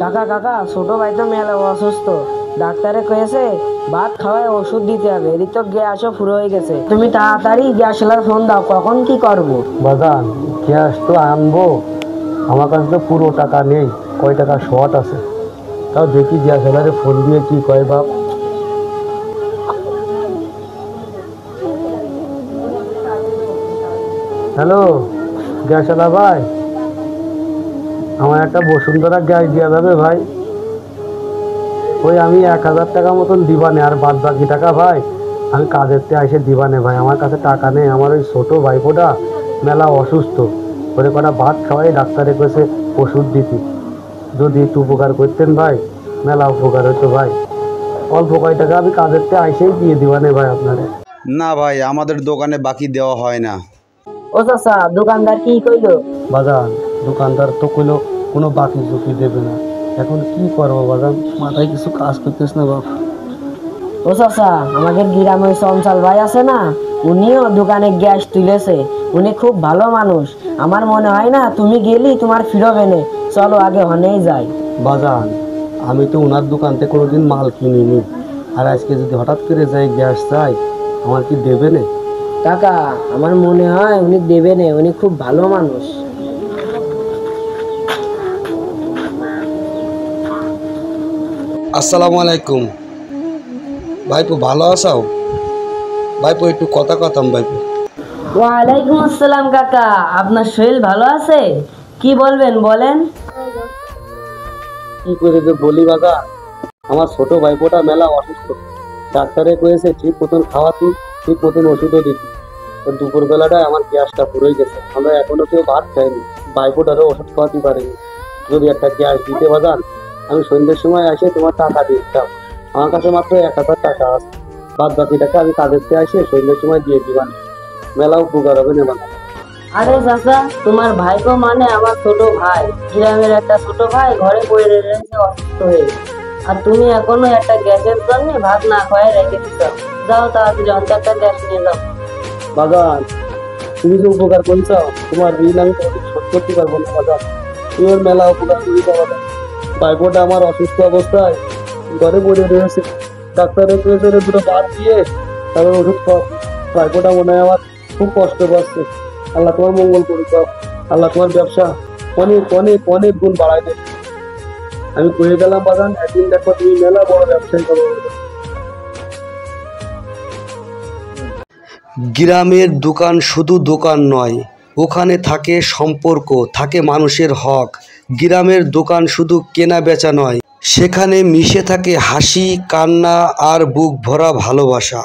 কাকা কাকা, ছোট ভাই তো মেলা অসুস্থ। ডাক্তারে কয়েছে ভাত খাওয়ায় ওষুধ দিতে হবে, এদিক তো গ্যাসও ফুরো হয়ে গেছে। তুমি তাড়াতাড়ি গ্যাস ওয়ালার ফোন দাও, কখন কি করবো। বাজান, গ্যাস তো আনবো, আমার কাছে তো পুরো টাকা নেই, কয় টাকা শর্ট আছে। তাও দেখি গ্যাস ওয়ালারে ফোন দিয়ে কি কয় বাপ। হ্যালো গ্যাস ওয়ালা ভাই, আমার একটা বসুন্ধরা গ্যাস দেওয়া যাবে ভাই? ওই আমি 1000 টাকা মতন দিবানে, আর বাদ বাকি টাকা ভাই আমি কাজের থেকে এসে দিবানে ভাই। আমার কাছে টাকা নেই, আমার ওই ছোটো ভাইপোটা মেলা অসুস্থ, ওরে কটা ভাত খাওয়াই ডাক্তারে কইছে ওষুধ দিতি। যদি একটু উপকার করতেন ভাই, মেলা উপকার হতো ভাই। অল্প কয় টাকা আমি কাজের থেকে এসেই দিয়ে দিবানে ভাই আপনারে। না ভাই, আমাদের দোকানে বাকি দেওয়া হয় না। ও চাচা, দোকানদার কি কইলো? বাজান, দোকানদার তো কইলো কোনো বাকি চুকি দেবে না। এখন কি করবো বাজান, মাথায় কিছু কাজ করতেছ না বাপ। ও চাচা, আমাদের গ্রামে চঞ্চল ভাই আছে না, উনিও দোকানে গ্যাস তুলেছে। উনি খুব ভালো মানুষ। আমার মনে হয় না তুমি গেলি তোমার ফিরবে না। চলো আগে হনেই যাই। বাজান, আমি তো ওনার দোকান থেকে কোনোদিন মাল কিনিনি, আর আজকে যদি হঠাৎ করে যাই গ্যাস চাই, আমার কি দেবে না? কাকা, আমার মনে হয় উনি দেবে না, উনি খুব ভালো মানুষ। আসসালামু আলাইকুম ভাইপো, ভালো আছো ভাইপো? একটু কথা কথাম ভাইপো। ওয়ালাইকুম আসসালাম কাকা, আপনার শরীর ভালো আছে? কি বলবেন বলেন। কি করে যে বলি বাজান, আমার ছোট ভাইপোটা মেলা অসুস্থ। ডাক্তারে কয়েছে ঠিক মতন খাওয়াতি, ঠিক মতন ওষুধও দিতি। তো দুপুর বেলাটায় আমার গ্যাসটা পুরোই গেছে, আমরা এখনো কেউ ভাত খাইনি, ভাইপোটারও ওষুধ খাওয়াতে পারিনি। যদি একটা গ্যাস দিতে বাজান, আমি সন্ধ্যের সময় এসে তোমার টাকা দিয়ে দিতাম। আমার কাছে মাত্র 1000 টাকা আছে, বাদ বাকি টাকা আমি কাজের থেকে এসে সন্ধ্যের সময় দিয়ে দিবান, মেলা উপকার হবে না বাজান। আরে চাচা, তোমার ভাইপো মানে আমার ছোট ভাই। গ্রামের একটা ছোট ভাই ঘরে পড়ে রয়েছে অসুস্থ হয়ে, আর তুমি এখনো একটা গ্যাসের জন্য ভাত না খাওয়াই রেখে দিচ্ছ। যাও তাড়াতাড়ি অন্তত গ্যাস নিয়ে যাও। বাজান, তুমি যে উপকার করছ, তোমার ঋণ আমি কোনোদিন শোধ করতে পারবো না বাজান। তুমি ওর মেলা উপকার করি বাজান। ভাইপোটা আমার অসুস্থ অবস্থায় ঘরে পড়ে রয়েছে, ডাক্তারের কয়েছে দুটো বাদ দিয়ে তারপর ওষুধ খাও। ভাইপোটা মনে হয় আমার খুব কষ্ট পাচ্ছে। আল্লাহ তোমার মঙ্গল করে দাও, আল্লাহ তোমার ব্যবসা অনেক অনেক অনেক গুণ বাড়াই দেবে। আমি কয়ে গেলাম বাজান, একদিন দেখো তুমি মেলা বড় ব্যবসায়ী করবো। গ্রামের দোকান শুধু দোকান নয়, ওখানে থাকে সম্পর্ক, থাকে মানুষের হক। গ্রামের দোকান শুধু কেনা বেচা নয়, সেখানে মিশে থাকে হাসি, কান্না আর বুক ভরা ভালোবাসা।